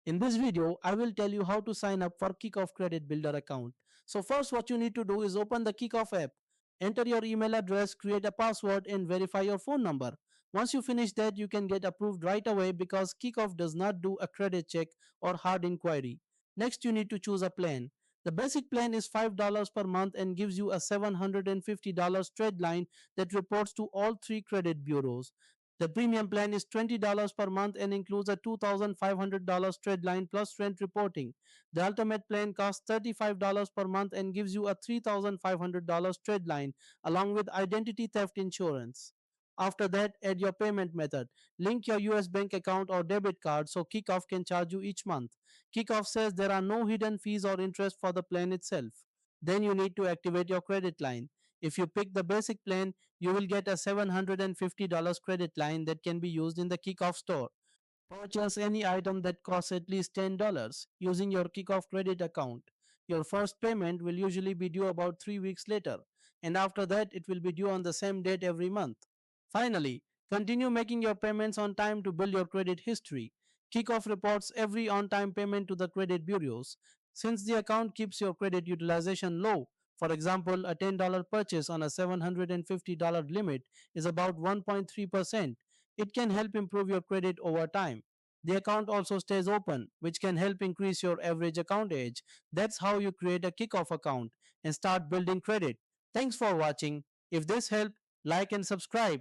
In this video, I will tell you how to sign up for Kikoff Credit Builder account. So first what you need to do is open the Kikoff app. Enter your email address, create a password and verify your phone number. Once you finish that, you can get approved right away because Kikoff does not do a credit check or hard inquiry. Next, you need to choose a plan. The basic plan is $5 per month and gives you a $750 trade line that reports to all three credit bureaus. The premium plan is $20 per month and includes a $2,500 trade line plus rent reporting. The ultimate plan costs $35 per month and gives you a $3,500 trade line along with identity theft insurance. After that, add your payment method. Link your US bank account or debit card so Kickoff can charge you each month. Kickoff says there are no hidden fees or interest for the plan itself. Then you need to activate your credit line. If you pick the basic plan, you will get a $750 credit line that can be used in the Kickoff store. Purchase any item that costs at least $10 using your Kickoff credit account. Your first payment will usually be due about 3 weeks later, and after that, it will be due on the same date every month. Finally, continue making your payments on time to build your credit history. Kickoff reports every on time payment to the credit bureaus. Since the account keeps your credit utilization low, for example, a $10 purchase on a $750 limit is about 1.3%. It can help improve your credit over time. The account also stays open, which can help increase your average account age. That's how you create a kickoff account and start building credit. Thanks for watching. If this helped, like and subscribe.